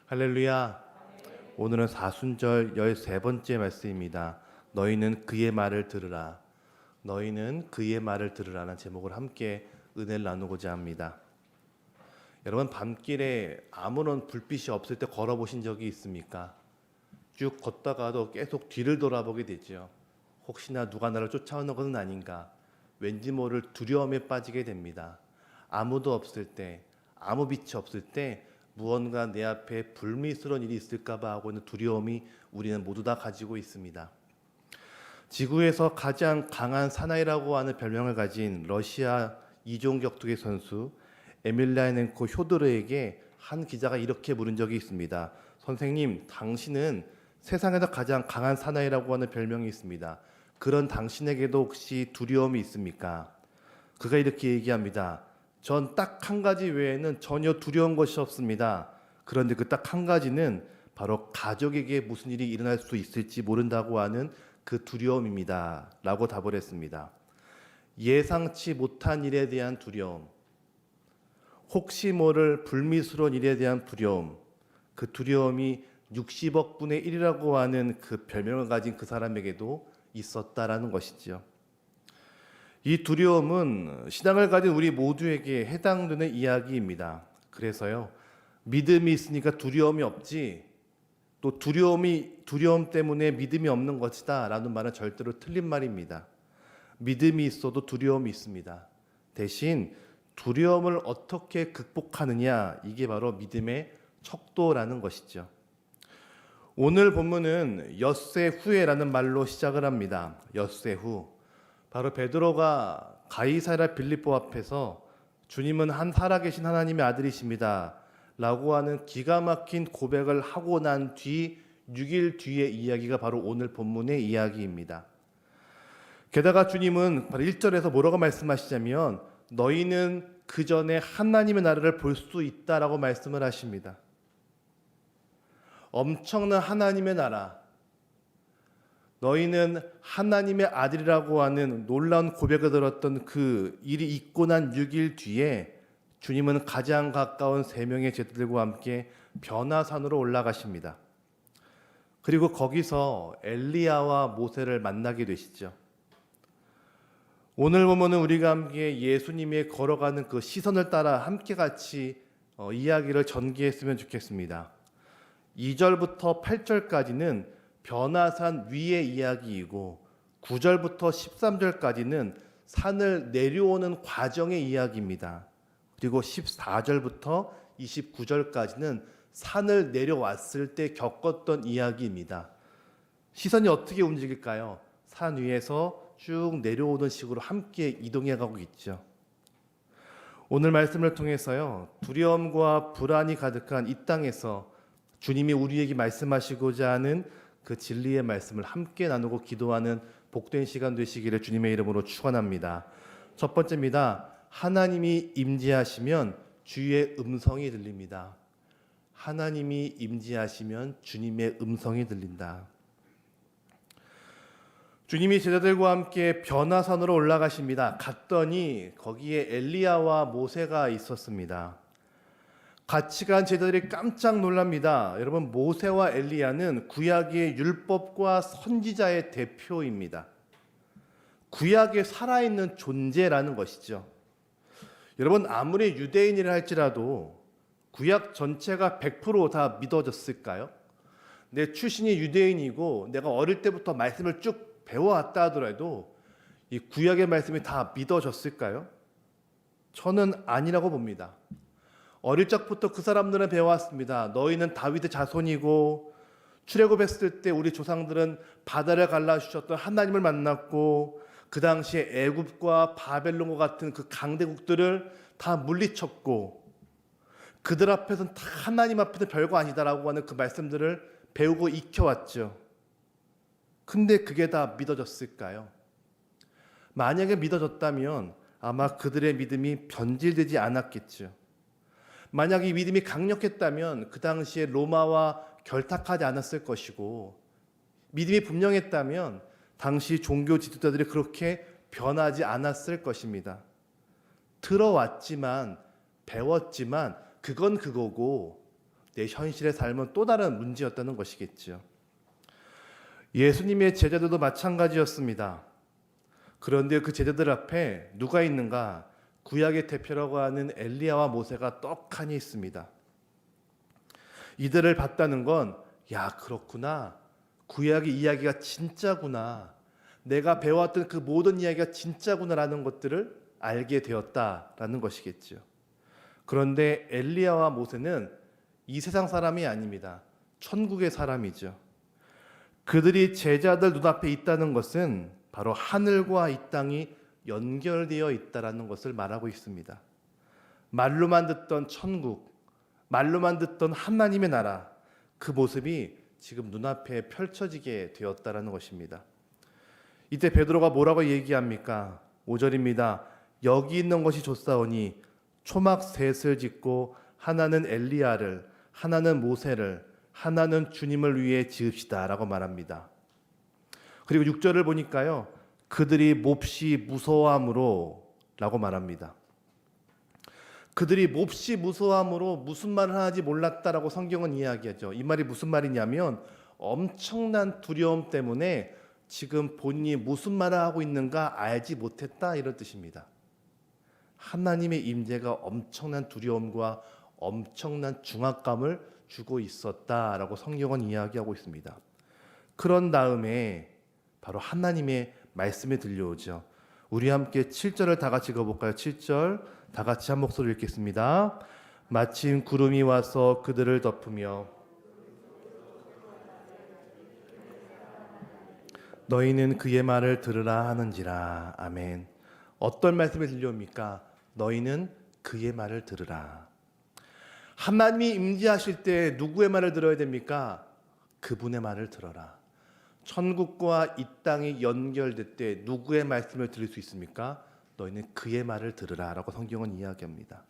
할렐루야. 오늘은 사순절 13번째 말씀입니다. 너희는 그의 말을 들으라. 너희는 그의 말을 들으라는 제목을 함께 은혜를 나누고자 합니다. 여러분, 밤길에 아무런 불빛이 없을 때 걸어보신 적이 있습니까? 쭉 걷다가도 계속 뒤를 돌아보게 되죠. 혹시나 누가 나를 쫓아오는 것은 아닌가, 왠지 모를 두려움에 빠지게 됩니다. 아무도 없을 때, 아무 빛이 없을 때 무언가 내 앞에 불미스러운 일이 있을까봐 하고 있는 두려움이 우리는 모두 다 가지고 있습니다. 지구에서 가장 강한 사나이라고 하는 별명을 가진 러시아 이종 격투기 선수 에밀리아넨코 효도르에게 한 기자가 이렇게 물은 적이 있습니다. 선생님, 당신은 세상에서 가장 강한 사나이라고 하는 별명이 있습니다. 그런 당신에게도 혹시 두려움이 있습니까? 그가 이렇게 얘기합니다. 전 딱 한 가지 외에는 전혀 두려운 것이 없습니다. 그런데 그 딱 한 가지는 바로 가족에게 무슨 일이 일어날 수 있을지 모른다고 하는 그 두려움입니다. 라고 답을 했습니다. 예상치 못한 일에 대한 두려움, 혹시 모를 불미스러운 일에 대한 두려움, 그 두려움이 60억 분의 1이라고 하는 그 별명을 가진 그 사람에게도 있었다라는 것이죠. 이 두려움은 신앙을 가진 우리 모두에게 해당되는 이야기입니다. 그래서요, 믿음이 있으니까 두려움이 없지, 또 두려움 때문에 믿음이 없는 것이다 라는 말은 절대로 틀린 말입니다. 믿음이 있어도 두려움이 있습니다. 대신 두려움을 어떻게 극복하느냐, 이게 바로 믿음의 척도라는 것이죠. 오늘 본문은 엿새 후에라는 말로 시작을 합니다. 엿새 후. 바로 베드로가 가이사랴 빌립보 앞에서 주님은 한 살아계신 하나님의 아들이십니다 라고 하는 기가 막힌 고백을 하고 난 뒤 6일 뒤의 이야기가 바로 오늘 본문의 이야기입니다. 게다가 주님은 바로 1절에서 뭐라고 말씀하시냐면 너희는 그 전에 하나님의 나라를 볼 수 있다라고 말씀을 하십니다. 엄청난 하나님의 나라, 너희는 하나님의 아들이라고 하는 놀라운 고백을 들었던 그 일이 있고 난 6일 뒤에 주님은 가장 가까운 3명의 제자들과 함께 변화산으로 올라가십니다. 그리고 거기서 엘리야와 모세를 만나게 되시죠. 오늘 보면은 우리가 함께 예수님의 걸어가는 그 시선을 따라 함께 같이 이야기를 전개했으면 좋겠습니다. 2절부터 8절까지는 변화산 위의 이야기이고 9절부터 13절까지는 산을 내려오는 과정의 이야기입니다. 그리고 14절부터 29절까지는 산을 내려왔을 때 겪었던 이야기입니다. 시선이 어떻게 움직일까요? 산 위에서 쭉 내려오는 식으로 함께 이동해 가고 있죠. 오늘 말씀을 통해서요, 두려움과 불안이 가득한 이 땅에서 주님이 우리에게 말씀하시고자 하는 그 진리의 말씀을 함께 나누고 기도하는 복된 시간 되시기를 주님의 이름으로 축원합니다. 첫 번째입니다. 하나님이 임재하시면 주의 음성이 들립니다. 하나님이 임재하시면 주님의 음성이 들린다. 주님이 제자들과 함께 변화산으로 올라가십니다. 갔더니 거기에 엘리야와 모세가 있었습니다. 같이 간 제자들이 깜짝 놀랍니다. 여러분, 모세와 엘리야는 구약의 율법과 선지자의 대표입니다. 구약에 살아있는 존재라는 것이죠. 여러분, 아무리 유대인이라 할지라도 구약 전체가 100% 믿어졌을까요? 내 출신이 유대인이고 내가 어릴 때부터 말씀을 쭉 배워왔다 하더라도 이 구약의 말씀이 다 믿어졌을까요? 저는 아니라고 봅니다. 어릴 적부터 그 사람들은 배워왔습니다. 너희는 다윗의 자손이고 출애굽했을 때 우리 조상들은 바다를 갈라주셨던 하나님을 만났고 그 당시에 애굽과 바벨론과 같은 그 강대국들을 다 물리쳤고 그들 앞에서는 다 하나님 앞에서 별거 아니다라고 하는 그 말씀들을 배우고 익혀왔죠. 근데 그게 다 믿어졌을까요? 만약에 믿어졌다면 아마 그들의 믿음이 변질되지 않았겠죠. 만약 이 믿음이 강력했다면 그 당시에 로마와 결탁하지 않았을 것이고 믿음이 분명했다면 당시 종교 지도자들이 그렇게 변하지 않았을 것입니다. 들어왔지만 배웠지만 그건 그거고 내 현실의 삶은 또 다른 문제였다는 것이겠죠. 예수님의 제자들도 마찬가지였습니다. 그런데 그 제자들 앞에 누가 있는가? 구약의 대표라고 하는 엘리야와 모세가 떡하니 있습니다. 이들을 봤다는 건 야, 그렇구나. 구약의 이야기가 진짜구나. 내가 배웠던 그 모든 이야기가 진짜구나라는 것들을 알게 되었다라는 것이겠죠. 그런데 엘리야와 모세는 이 세상 사람이 아닙니다. 천국의 사람이죠. 그들이 제자들 눈앞에 있다는 것은 바로 하늘과 이 땅이 연결되어 있다라는 것을 말하고 있습니다. 말로만 듣던 천국, 말로만 듣던 하나님의 나라, 그 모습이 지금 눈앞에 펼쳐지게 되었다라는 것입니다. 이때 베드로가 뭐라고 얘기합니까? 5절입니다. 여기 있는 것이 좋사오니 초막 셋을 짓고 하나는 엘리야를, 하나는 모세를, 하나는 주님을 위해 지읍시다 라고 말합니다. 그리고 6절을 보니까요, 그들이 몹시 무서워함으로 라고 말합니다. 그들이 몹시 무서워함으로 무슨 말을 하는지 몰랐다라고 성경은 이야기하죠. 이 말이 무슨 말이냐면 엄청난 두려움 때문에 지금 본인이 무슨 말을 하고 있는가 알지 못했다, 이런 뜻입니다. 하나님의 임재가 엄청난 두려움과 엄청난 중압감을 주고 있었다라고 성경은 이야기하고 있습니다. 그런 다음에 바로 하나님의 말씀이 들려오죠. 우리 함께 7절을 다 같이 읽어볼까요? 7절 다 같이 한 목소리로 읽겠습니다. 마침 구름이 와서 그들을 덮으며 너희는 그의 말을 들으라 하는지라. 아멘. 어떤 말씀이 들려옵니까? 너희는 그의 말을 들으라. 하나님이 임재하실 때 누구의 말을 들어야 됩니까? 그분의 말을 들어라. 천국과 이 땅이 연결될 때 누구의 말씀을 들을 수 있습니까? 너희는 그의 말을 들으라 라고 성경은 이야기합니다.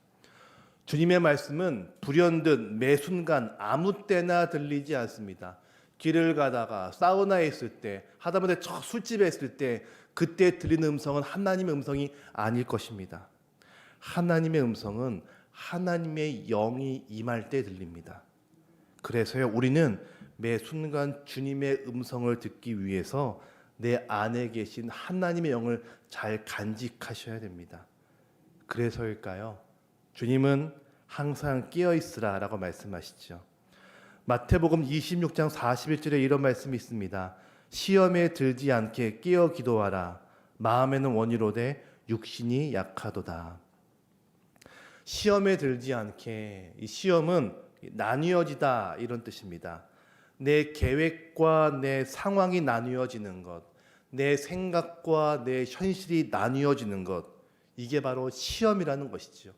주님의 말씀은 불현듯 매 순간 아무 때나 들리지 않습니다. 길을 가다가 사우나에 있을 때, 하다못해 저 술집에 있을 때, 그때 들리는 음성은 하나님의 음성이 아닐 것입니다. 하나님의 음성은 하나님의 영이 임할 때 들립니다. 그래서요, 우리는 매 순간 주님의 음성을 듣기 위해서 내 안에 계신 하나님의 영을 잘 간직하셔야 됩니다. 그래서일까요? 주님은 항상 깨어 있으라 라고 말씀하시죠. 마태복음 26장 41절에 이런 말씀이 있습니다. 시험에 들지 않게 깨어 기도하라. 마음에는 원이로되 육신이 약하도다. 시험에 들지 않게, 이 시험은 나뉘어지다 이런 뜻입니다. 내 계획과 내 상황이 나뉘어지는 것, 내 생각과 내 현실이 나뉘어지는 것, 이게 바로 시험이라는 것이죠.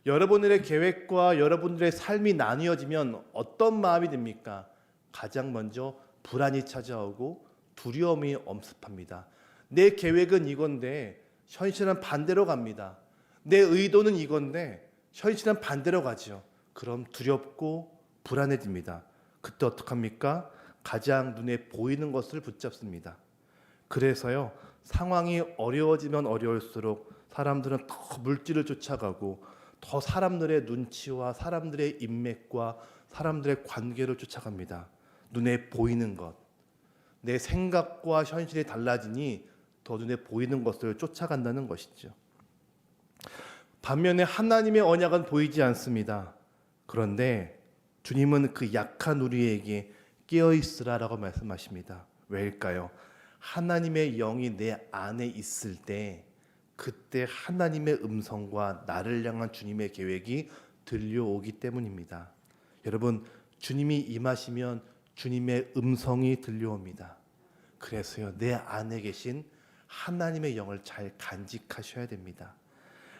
여러분들의 계획과 여러분들의 삶이 나뉘어지면 어떤 마음이 듭니까? 가장 먼저 불안이 찾아오고 두려움이 엄습합니다. 내 계획은 이건데 현실은 반대로 갑니다. 내 의도는 이건데 현실은 반대로 가죠. 그럼 두렵고 불안해집니다. 그때 어떡합니까? 가장 눈에 보이는 것을 붙잡습니다. 그래서요, 상황이 어려워지면 어려울수록 사람들은 더 물질을 쫓아가고 더 사람들의 눈치와 사람들의 인맥과 사람들의 관계를 쫓아갑니다. 눈에 보이는 것, 내 생각과 현실이 달라지니 더 눈에 보이는 것을 쫓아간다는 것이죠. 반면에 하나님의 언약은 보이지 않습니다. 그런데 주님은 그 약한 우리에게 깨어있으라라고 말씀하십니다. 왜일까요? 하나님의 영이 내 안에 있을 때 그때 하나님의 음성과 나를 향한 주님의 계획이 들려오기 때문입니다. 여러분, 주님이 임하시면 주님의 음성이 들려옵니다. 그래서요, 내 안에 계신 하나님의 영을 잘 간직하셔야 됩니다.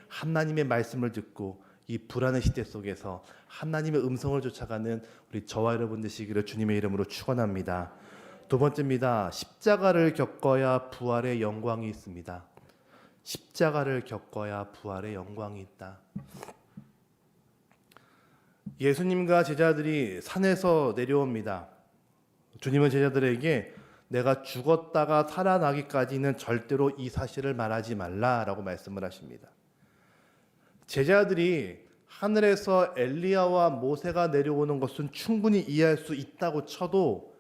하나님의 말씀을 듣고 이 불안의 시대 속에서 하나님의 음성을 쫓아가는 우리 저와 여러분 되시기를 주님의 이름으로 축원합니다. 두 번째입니다. 십자가를 겪어야 부활의 영광이 있습니다. 십자가를 겪어야 부활의 영광이 있다. 예수님과 제자들이 산에서 내려옵니다. 주님은 제자들에게 내가 죽었다가 살아나기까지는 절대로 이 사실을 말하지 말라라고 말씀을 하십니다. 제자들이 하늘에서 엘리야와 모세가 내려오는 것은 충분히 이해할 수 있다고 쳐도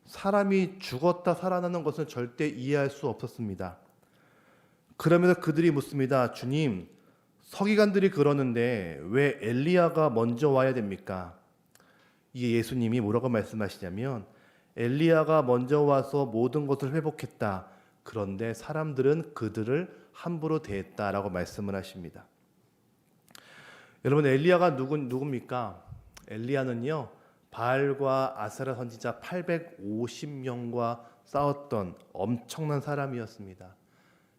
사람이 죽었다 살아나는 것은 절대 이해할 수 없었습니다. 그러면서 그들이 묻습니다. 주님, 서기관들이 그러는데 왜 엘리야가 먼저 와야 됩니까? 이에 예수님이 뭐라고 말씀하시냐면 엘리야가 먼저 와서 모든 것을 회복했다. 그런데 사람들은 그들을 함부로 대했다라고 말씀을 하십니다. 여러분, 엘리야가 누굽니까? 엘리야는요, 바알과 아세라 선지자 850명과 싸웠던 엄청난 사람이었습니다.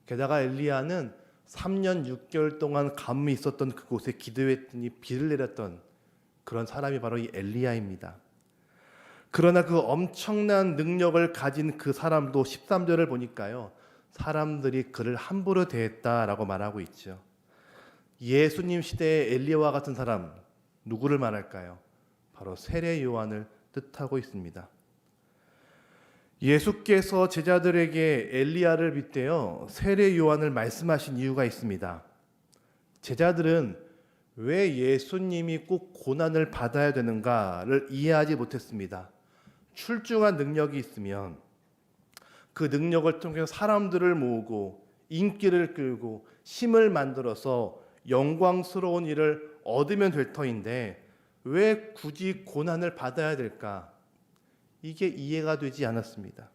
게다가 엘리야는 3년 6개월 동안 가뭄이 있었던 그곳에 기도했더니 비를 내렸던 그런 사람이 바로 이 엘리야입니다. 그러나 그 엄청난 능력을 가진 그 사람도 13절을 보니까요, 사람들이 그를 함부로 대했다라고 말하고 있죠. 예수님 시대의 엘리야와 같은 사람, 누구를 말할까요? 바로 세례 요한을 뜻하고 있습니다. 예수께서 제자들에게 엘리야를 빗대어 세례 요한을 말씀하신 이유가 있습니다. 제자들은 왜 예수님이 꼭 고난을 받아야 되는가를 이해하지 못했습니다. 출중한 능력이 있으면 그 능력을 통해서 사람들을 모으고 인기를 끌고 힘을 만들어서 영광스러운 일을 얻으면 될 터인데 왜 굳이 고난을 받아야 될까? 이게 이해가 되지 않았습니다.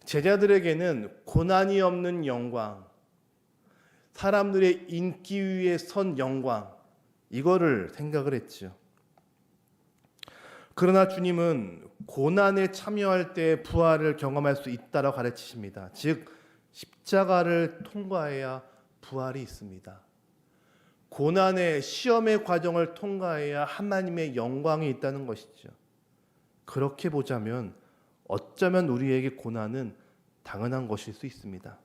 제자들에게는 고난이 없는 영광, 사람들의 인기 위에 선 영광, 이거를 생각을 했죠. 그러나 주님은 고난에 참여할 때 부활을 경험할 수 있다라고 가르치십니다. 즉 십자가를 통과해야 부활이 있습니다. 고난의 시험의 과정을 통과해야 하나님의 영광이 있다는 것이죠. 그렇게 보자면 어쩌면 우리에게 고난은 당연한 것일 수 있습니다.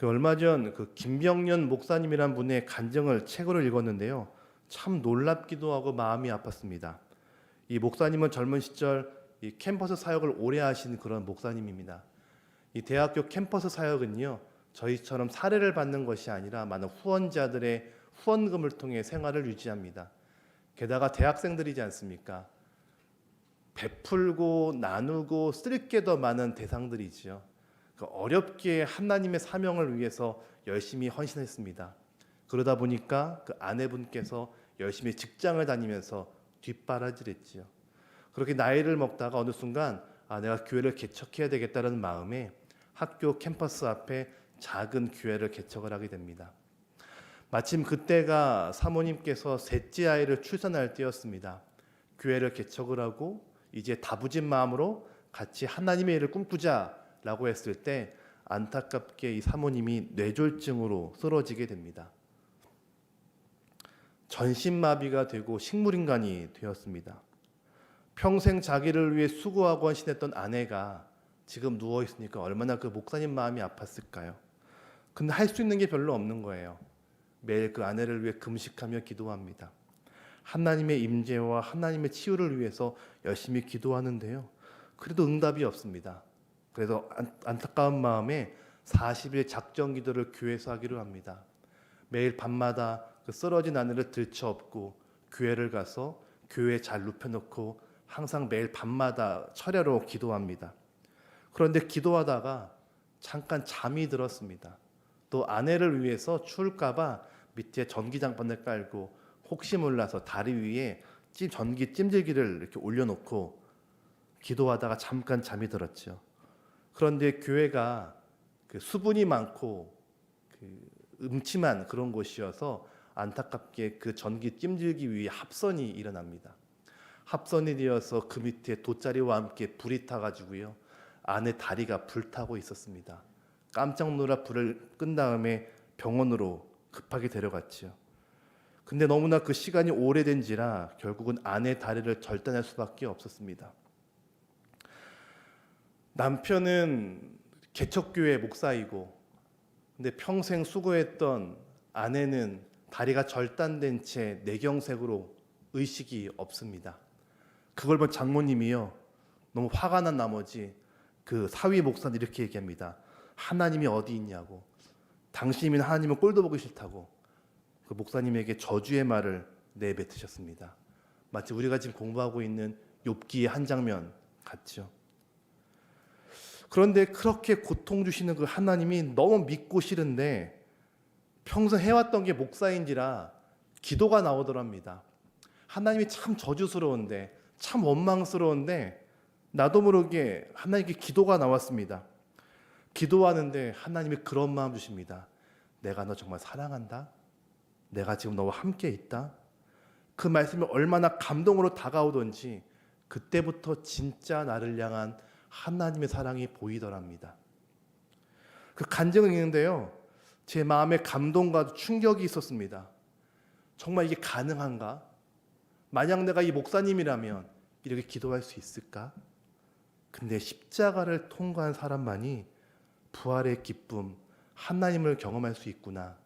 얼마 전 김병년 목사님이란 분의 간증을 책으로 읽었는데요. 참 놀랍기도 하고 마음이 아팠습니다. 이 목사님은 젊은 시절 이 캠퍼스 사역을 오래 하신 그런 목사님입니다. 이 대학교 캠퍼스 사역은요, 저희처럼 사례를 받는 것이 아니라 많은 후원자들의 후원금을 통해 생활을 유지합니다. 게다가 대학생들이지 않습니까? 베풀고 나누고 쓸 게 더 많은 대상들이지요. 어렵게 하나님의 사명을 위해서 열심히 헌신했습니다. 그러다 보니까 그 아내분께서 열심히 직장을 다니면서 뒷바라지를 했지요. 그렇게 나이를 먹다가 어느 순간 내가 교회를 개척해야 되겠다는 마음에 학교 캠퍼스 앞에 작은 교회를 개척을 하게 됩니다. 마침 그때가 사모님께서 셋째 아이를 출산할 때였습니다. 교회를 개척을 하고 이제 다부진 마음으로 같이 하나님의 일을 꿈꾸자라고 했을 때 안타깝게 이 사모님이 뇌졸중으로 쓰러지게 됩니다. 전신마비가 되고 식물인간이 되었습니다. 평생 자기를 위해 수고하고 헌신했던 아내가 지금 누워있으니까 얼마나 그 목사님 마음이 아팠을까요? 근데 할 수 있는 게 별로 없는 거예요. 매일 그 아내를 위해 금식하며 기도합니다. 하나님의 임재와 하나님의 치유를 위해서 열심히 기도하는데요. 그래도 응답이 없습니다. 그래서 안타까운 마음에 40일 작정 기도를 교회에서 하기로 합니다. 매일 밤마다 그 쓰러진 아내를 들쳐업고 교회를 가서 교회에 잘 눕혀놓고 항상 매일 밤마다 철야로 기도합니다. 그런데 기도하다가 잠깐 잠이 들었습니다. 또 아내를 위해서 추울까 봐 밑에 전기장판을 깔고 혹시 몰라서 다리 위에 전기 찜질기를 이렇게 올려놓고 기도하다가 잠깐 잠이 들었죠. 그런데 교회가 수분이 많고 음침한 그런 곳이어서 안타깝게 그 전기 찜질기 위에 합선이 일어납니다. 합선이 되어서 그 밑에 돗자리와 함께 불이 타가지고요. 아내 다리가 불타고 있었습니다. 깜짝 놀라 불을 끈 다음에 병원으로 급하게 데려갔지요. 근데 너무나 그 시간이 오래된지라 결국은 아내 다리를 절단할 수밖에 없었습니다. 남편은 개척교회 목사이고 근데 평생 수고했던 아내는 다리가 절단된 채 뇌경색으로 의식이 없습니다. 그걸 본 장모님이요, 너무 화가 난 나머지 그 사위 목사는 이렇게 얘기합니다. 하나님이 어디 있냐고, 당신이면 하나님은 꼴도 보기 싫다고, 그 목사님에게 저주의 말을 내뱉으셨습니다. 마치 우리가 지금 공부하고 있는 욥기의 한 장면 같죠. 그런데 그렇게 고통 주시는 그 하나님이 너무 믿고 싫은데 평생 해왔던 게 목사인지라 기도가 나오더랍니다. 하나님이 참 저주스러운데, 참 원망스러운데 나도 모르게 하나님께 기도가 나왔습니다. 기도하는데 하나님이 그런 마음 주십니다. 내가 너 정말 사랑한다. 내가 지금 너와 함께 있다. 그 말씀이 얼마나 감동으로 다가오던지 그때부터 진짜 나를 향한 하나님의 사랑이 보이더랍니다. 그 간증을 읽는데요, 제 마음에 감동과 충격이 있었습니다. 정말 이게 가능한가? 만약 내가 이 목사님이라면 이렇게 기도할 수 있을까? 근데 십자가를 통과한 사람만이 부활의 기쁨, 하나님을 경험할 수 있구나,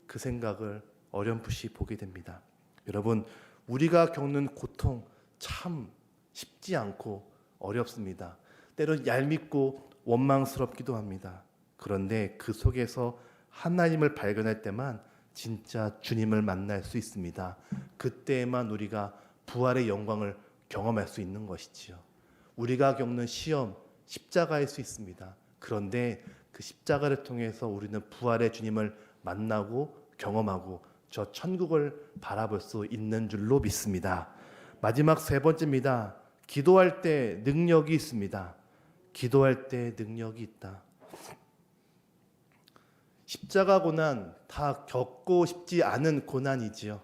그 생각을 어렴풋이 보게 됩니다. 여러분, 우리가 겪는 고통 참 쉽지 않고 어렵습니다. 때론 얄밉고 원망스럽기도 합니다. 그런데 그 속에서 하나님을 발견할 때만 진짜 주님을 만날 수 있습니다. 그때에만 우리가 부활의 영광을 경험할 수 있는 것이지요. 우리가 겪는 시험, 십자가일 수 있습니다. 그런데 그 십자가를 통해서 우리는 부활의 주님을 만나고 경험하고 저 천국을 바라볼 수 있는 줄로 믿습니다. 마지막 세 번째입니다. 기도할 때 능력이 있습니다. 기도할 때 능력이 있다. 십자가 고난 다 겪고 싶지 않은 고난이지요.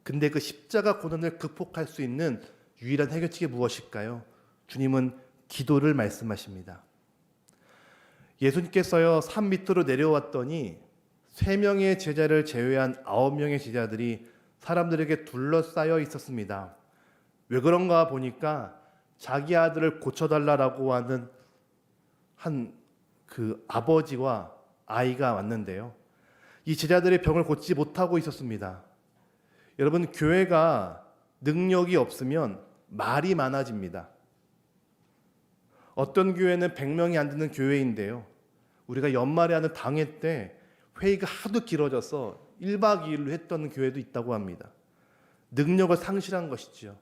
근데 그 십자가 고난을 극복할 수 있는 유일한 해결책이 무엇일까요? 주님은 기도를 말씀하십니다. 예수님께서요, 산 밑으로 내려왔더니 3명의 제자를 제외한 9명의 제자들이 사람들에게 둘러싸여 있었습니다. 왜 그런가 보니까 자기 아들을 고쳐달라고 하는 그 아버지와 아이가 왔는데요, 이 제자들의 병을 고치지 못하고 있었습니다. 여러분, 교회가 능력이 없으면 말이 많아집니다. 어떤 교회는 100명이 안 되는 교회인데요, 우리가 연말에 하는 당회 때 회의가 하도 길어져서 1박 2일로 했던 교회도 있다고 합니다. 능력을 상실한 것이죠.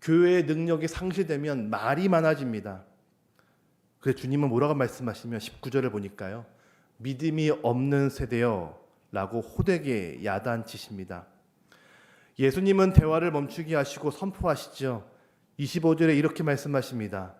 교회의 능력이 상실되면 말이 많아집니다. 그래서 주님은 뭐라고 말씀하시면 19절을 보니까요, 믿음이 없는 세대여 라고 호되게 야단치십니다. 예수님은 대화를 멈추게 하시고 선포하시죠. 25절에 이렇게 말씀하십니다.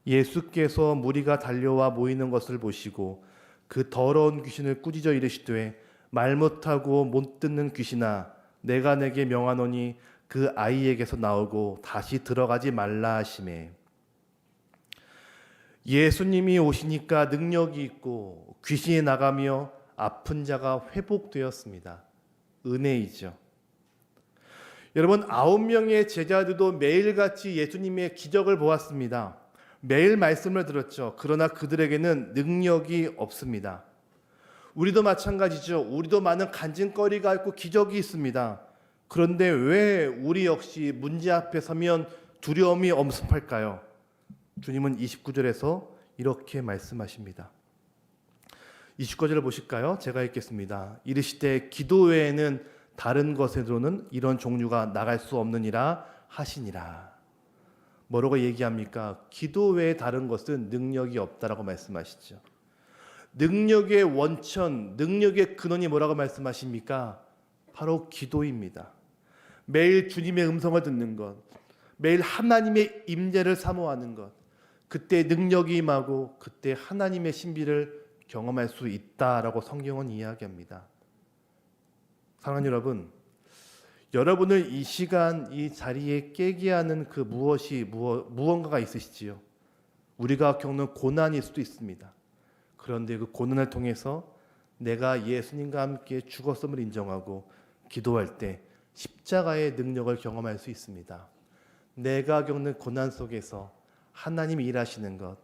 예수께서 무리가 달려와 모이는 것을 보시고 그 더러운 귀신을 꾸짖어 이르시되 말 못하고 못 듣는 귀신아, 내가 내게 명하노니 그 아이에게서 나오고 다시 들어가지 말라 하시매. 예수님이 오시니까 능력이 있고 귀신이 나가며 아픈 자가 회복되었습니다. 은혜이죠. 여러분, 9명의 제자들도 매일같이 예수님의 기적을 보았습니다. 매일 말씀을 들었죠. 그러나 그들에게는 능력이 없습니다. 우리도 마찬가지죠. 우리도 많은 간증거리가 있고 기적이 있습니다. 그런데 왜 우리 역시 문제 앞에 서면 두려움이 엄습할까요? 주님은 29절에서 이렇게 말씀하십니다. 29절을 보실까요? 제가 읽겠습니다. 이르시되 기도 외에는 다른 것에로는 이런 종류가 나갈 수 없느니라 하시니라. 뭐라고 얘기합니까? 기도 외에 다른 것은 능력이 없다라고 말씀하시죠. 능력의 원천, 능력의 근원이 뭐라고 말씀하십니까? 바로 기도입니다. 매일 주님의 음성을 듣는 것, 매일 하나님의 임재를 사모하는 것, 그때 능력이 임하고 그때 하나님의 신비를 경험할 수 있다라고 성경은 이야기합니다. 사랑하는 여러분, 여러분을 이 시간 이 자리에 깨게 하는 그 무언가가 있으시지요. 우리가 겪는 고난일 수도 있습니다. 그런데 그 고난을 통해서 내가 예수님과 함께 죽었음을 인정하고 기도할 때 십자가의 능력을 경험할 수 있습니다. 내가 겪는 고난 속에서 하나님이 일하시는 것,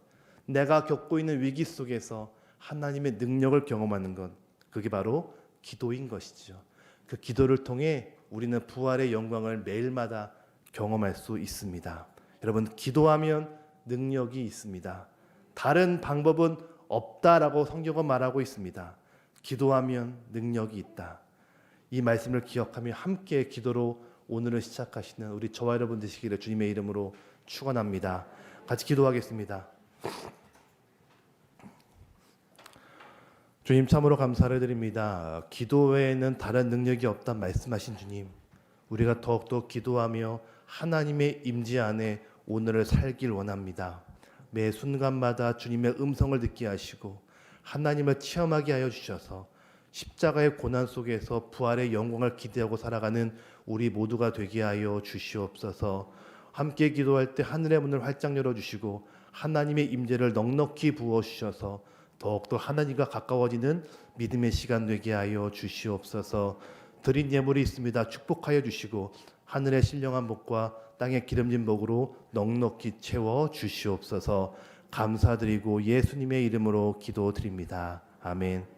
내가 겪고 있는 위기 속에서 하나님의 능력을 경험하는 것, 그게 바로 기도인 것이죠. 그 기도를 통해 우리는 부활의 영광을 매일마다 경험할 수 있습니다. 여러분, 기도하면 능력이 있습니다. 다른 방법은 없다라고 성경은 말하고 있습니다. 기도하면 능력이 있다. 이 말씀을 기억하며 함께 기도로 오늘을 시작하시는 우리 저와 여러분 되시기를 주님의 이름으로 축원합니다. 같이 기도하겠습니다. 주님 참으로 감사를 드립니다. 기도 외에는 다른 능력이 없다 말씀하신 주님, 우리가 더욱더 기도하며 하나님의 임재 안에 오늘을 살길 원합니다. 매 순간마다 주님의 음성을 듣게 하시고 하나님을 체험하게 하여 주셔서 십자가의 고난 속에서 부활의 영광을 기대하고 살아가는 우리 모두가 되게 하여 주시옵소서. 함께 기도할 때 하늘의 문을 활짝 열어주시고 하나님의 임재를 넉넉히 부어주셔서 더욱더 하나님과 가까워지는 믿음의 시간 되게 하여 주시옵소서. 드린 예물이 있습니다. 축복하여 주시고 하늘의 신령한 복과 땅의 기름진 복으로 넉넉히 채워 주시옵소서. 감사드리고 예수님의 이름으로 기도드립니다. 아멘.